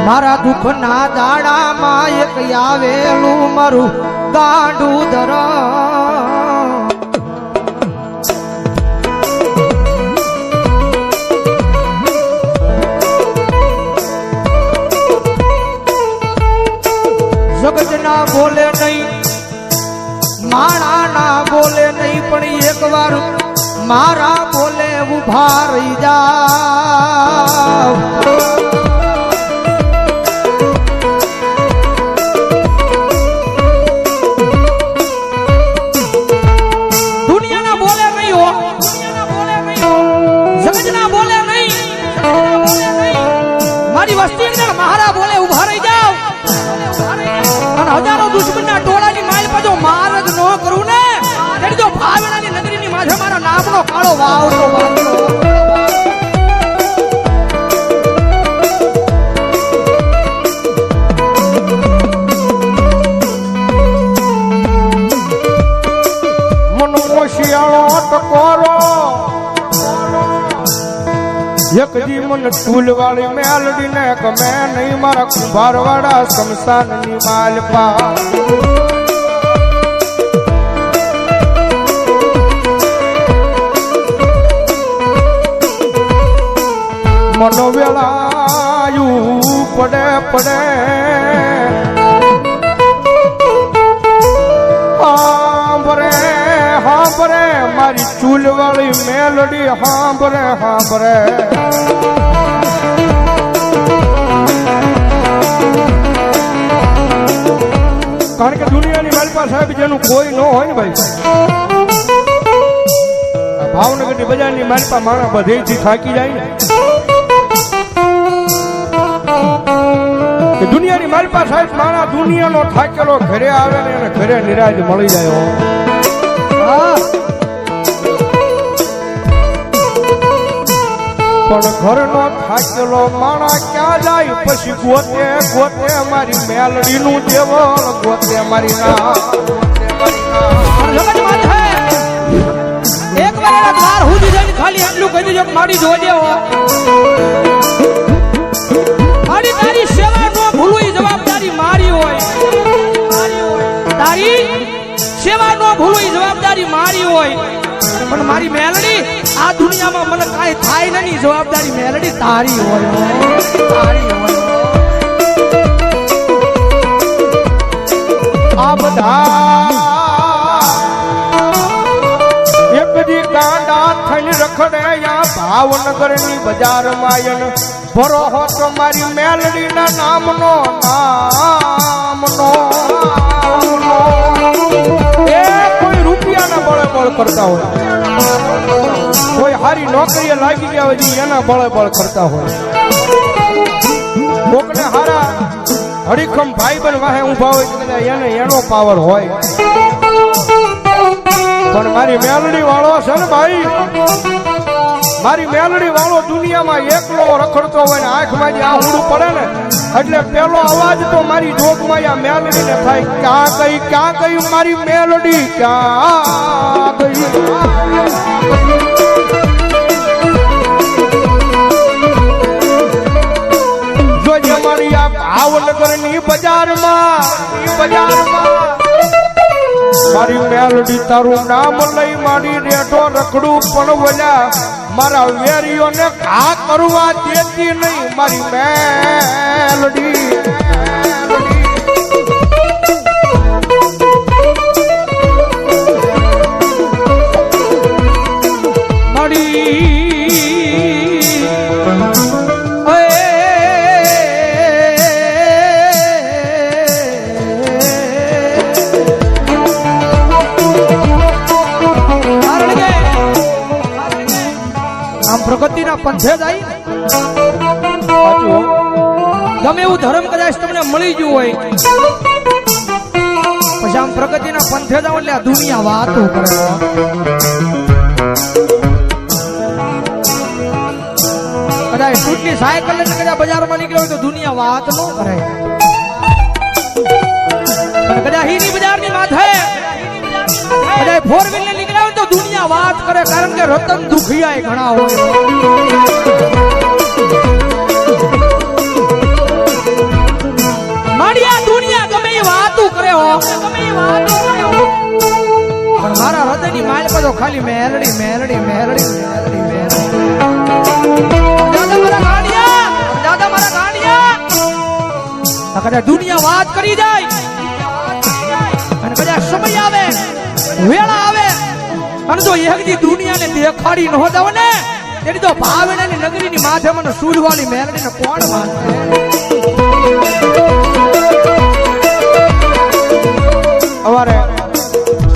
મારા દુઃખ ના દાડામાં એક આવેલું મારું ગાંડું ધરા જગત ના બોલે નહીં, માણા ના બોલે નહીં, પણ એક વાર મારા બોલે ઉભા રહી જાવ. દુનિયાના બોલે નહીં હો, જગતના બોલે નહીં, મારી વસ્તી મારા બોલે ઉભા રહી જાવ. અને હજારો દુશ્મનના ટોળાની માલ પર જો માર જ ન કરું ને, એટલે જો ભાવનાની નગરીની માથે મારા નામનો કાળો વાવ તો મનો શિયાળો ટકોરો એક દી મને ટૂલ વાળી મેલડી ને ગમે નહીં, મારા કુંભાર વાળા શમશાન ની માલપા. મનો વેળાયું પડે પડે હાંભરે હાંભરે મારી ચૂલ વાળી મેલડી હાંભરે હાંભરે. કારણ કે દુનિયાની માલપા સાહેબ જેનું કોઈ ન હોય ને ભાઈ, ભાવનગરની બજારની માલપા માણસ બધેથી થાકી જાય ને. દુનિયાની માલપા સાહેબ માણસ દુનિયાનો થાકેલો ઘરે આવે ને એને ઘરે નિરાજ મળી જાય. પણ ઘરનો થાકેલો માણા ક્યાં જાય? પછી ગોતે ગોતે મારી મેલડી નું દેવળ ગોતે મારી ના. એક વાર દ્વાર સુધી જઈને ખાલી એટલું કહી દેજો મારી જોજે હો, મારી તારી સેવા નો ભૂલવું એ જવાબદારી મારી હોય. તારી સેવા નો ભૂલવું એ જવાબદારી મારી હોય. પણ મારી મેલડી આ દુનિયામાં મને કાંઈ થાય નહીં, જવાબદારી મેલડી તારી હોય, તારી હોય. આ બધા એક દી ગાંડા થઈને રખડે યા ભાવનગર ની બજાર માયન ભરો હો તો મારી મેલડી ના નામનો એ કોઈ રૂપિયાના બળે બળ કરતા હોય, કોઈ હારી નોકરીએ લાગી ગયા હોય એના બળે બળ કરતા હોય, કોકને હારા હડીખમ ભાઈ બન વાહે ઉભા હોય તો એને એનો પાવર હોય. પણ મારી મેલડી વાળો છે ને ભાઈ, મારી મેલડી વાળો દુનિયામાં એકલો રખડતો હોય ને આંખમાં જે આહુડું પડે ને એટલે પેલો અવાજ તો મારી જોગમાં આ મેલડી ને થાય, ક્યાં ગઈ મારી મેલડી, ક્યાં ગઈ. જોજે મારી આ ભાવનગર ની બજારમાં મારી મેલડી તારું નામ લઈ મારી રેઠો રખડું પણ વળ્યા મારા વેરીઓને ઘા કરવા દેતી નહીં મારી મેલડી. પ્રગતિના પંથે જાય ગમે એવું ધર્મ કદાચ તમને મળી ગયું હોય પછી આમ પ્રગતિના પંથે જાવ એટલે આ દુનિયા વાતો કરે. કદાચ ટૂટની સાયકલ લઈને કદાચ બજારમાં નીકળ્યો હોય તો દુનિયા વાત ન કરે. કદાચ હીરી બજારની માથે કદાચ ફોર વ્હીલ ને નીકળ્યા હોય તો દુનિયા વાત કરે, કારણ કે રતન દુખિયા ઘણા હોય. અને દુનિયા વાત કરી જાય અને કદાચ સમય આવે વેળા આવે અને જો એકદી દુનિયાને દેખાડી ન જાવ ને તેની તો ભાવનાની નગરીની માથે મને સુરવાળી મેલડીને કોણ માનશે? અમારે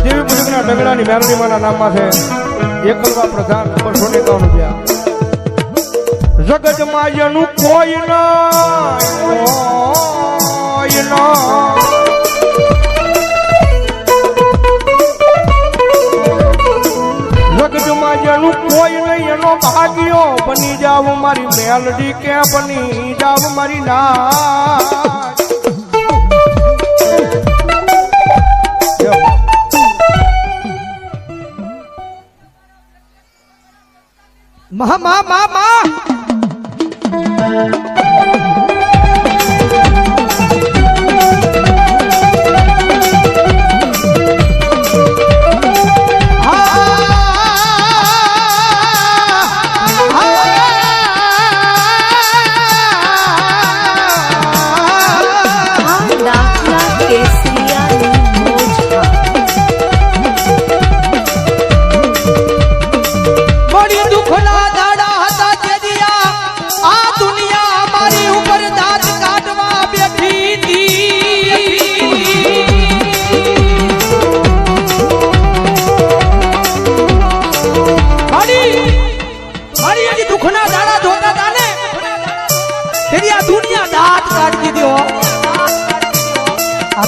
દેવી મુજબના ડગડાની મેલડીમાંના નામમાં છે એકલવા પ્રધાન નંબર 92 જગતમાં એનું કોઈ જગતમાં જેનું કોઈ નહીં એનો ભાગ્યો બની જાવ મારી મેલડી કે બની જાવ મારી નાચ મા મા મા મા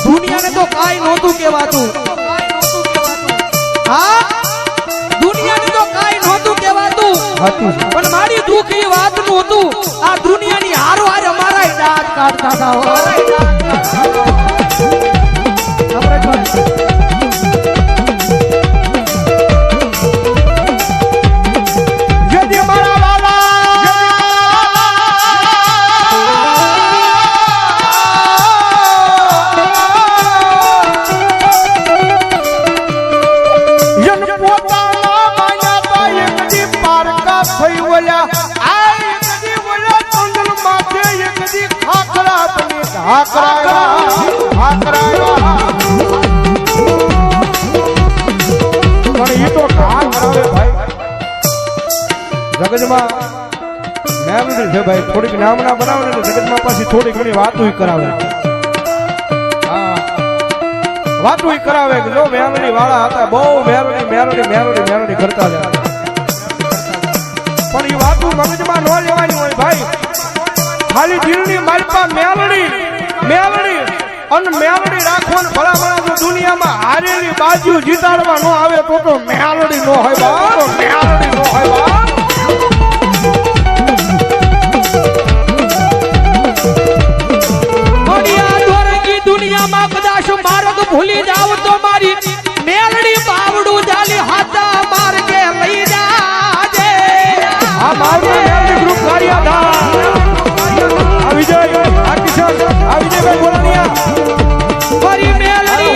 દુનિયાને તો કાઈ નહોતું કહેવાતું. હા દુનિયાને તો કાઈ નહોતું કહેવાતું પણ મારી દુઃખી વાતનું હતું આ દુનિયાની હારો હારે અમારા દાંત કાઢતા હતા. જગતમાં મેલડી છે ભાઈ થોડીક નામના બનાવે ને જગતમાં પાછી થોડી ઘણી વાતો કરાવે. હા વાતો કરાવે કે જો મેલડી વાળા હતા બહુ મેલડી મેલડી મેલડી મેલડી કરતા હતા પણ એ વાતો મગજમાં ન લેવાની હોય ભાઈ. ખાલી દિલની માલપા મેલડી મેલડી અને મેલડી રાખવાનું ભલા ભલા જો દુનિયામાં હારેલી બાજુ જીતાડવા ન આવે તો મેલડી ન હોય બા તો મેલડી ન હોય બા. દુનિયામાં કદાચ માર્ગ ભૂલી જાવ તો મારી મેલડી બાવડું જાલી હાથા માર્ગે લઈ જાજે. આ મારું મેલડી ગ્રુપ કાર્યાધાર આ વિજય આ કિશન આ વિજયભાઈ બોલાનિયા મારી મેલડી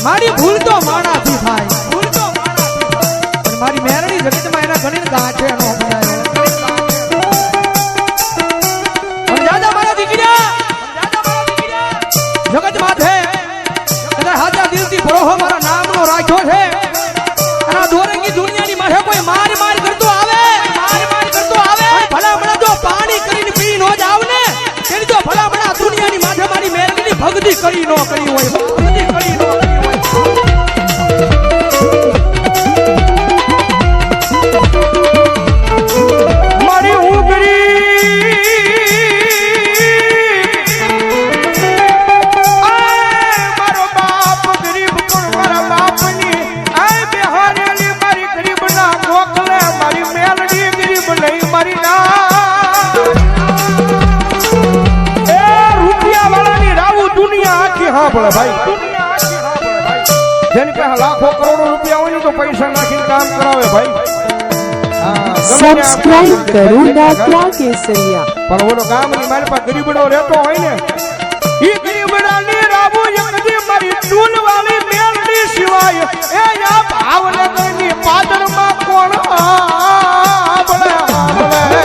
મારી ભૂલ તો માણાથી થાય ભૂલ તો માણાથી થાય પણ મારી મેરડી જગતમાં એના ઘણી ગાંઠે નો બનાયો દાદા મારા દીકરા જગત માથે કદાચ હાજા દિલથી ભરોહો મારા નામનો રાખ્યો છે અને આ દોરંગી દુનિયાની માથે કોઈ માર માર કરતો આવે ભલા ભલા જો પાણી કરીને પી નો જાવ ને તેની તો ભલા ભલા દુનિયાની માથે મારી મેરડીની ભક્તિ કરી નો કરી હોય ભક્તિ કરી નો મારી ઉગરી મારો બાપ ગરીબ પણ મારા બાપની આ બિહારેલી મારી ગરીબ ના મોકલે મારી મેલડી ગરીબ નહીં મારી ના એ રૂપિયા વાળાની રાવું દુનિયા આખી હા ભલે ભાઈ જેની પાસે લાખો કરોડો રૂપિયા હોય ને તો પૈસા નાખીને કામ કરાવે ભાઈ. સબસ્ક્રાઇબ કરો દાતા કેસરિયા. પણ ઓલો ગામની મારી પાસે ગરીબડો રહેતો હોય ને ઈ ગરીબડાની રાબુ એકદી મારી ચૂલવાળી મેલડી સિવાય એ આ ભાવનગરની પાદરમાં કોણ આંબળે આંબળે.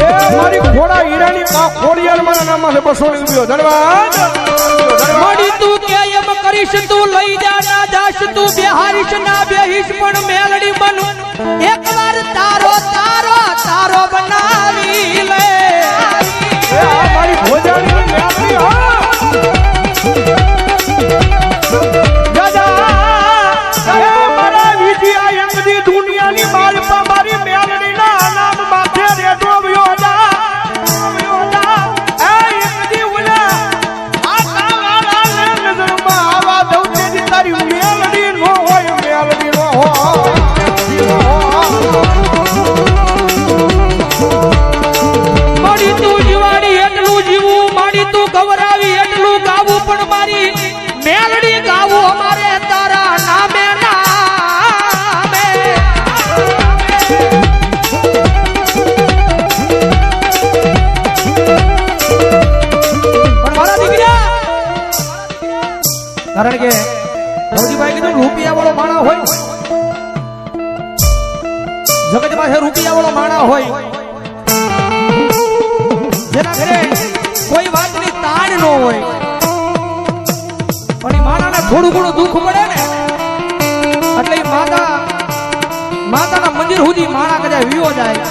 એ મારી ઘોડા હીરાની ખોડિયાર મારા નામમાં 200 રૂપિયો ધન્યવાદ. મળી તું કે એમ કરીશ તું લઈ જા ના જાશ તું બેહારીશ ના બેહીશ પણ મેલડી બનું એકવાર તારો તારો તારો બનાવી લે. એ આ મારી ભોજાની મેલડી હો. દાદા એ મારા વિજયા એકદી દુનિયાની માલપા મારી મેલડીના નામ માથે રેડો વ્યો જા. એ એકદી ઓલા આ કાવાળાને નજરમાં આવા દઉં તેની તારી મેલડી નો હોય મેલડી નો હોય. મળી તું જીવાડી એટલું જીવું માડી તું ગવરાવી એટલું ગાવું પણ મારી મેલડી ગાવું અમારે તારા નામે નામે. પણ મારા દીકરા કારણ કે ભવજીભાઈ કીધું રૂપિયા વાળો માણા હોય જગત પાસે રૂપિયા વાળો માણા હોય જેના ઘરે કોઈ વાતની તાણ ન હોય પણ એ માણાને થોડું ઘણું દુઃખ પડે ને એટલે એ માતાના મંદિર સુધી માણા કદાચ વિયો જાય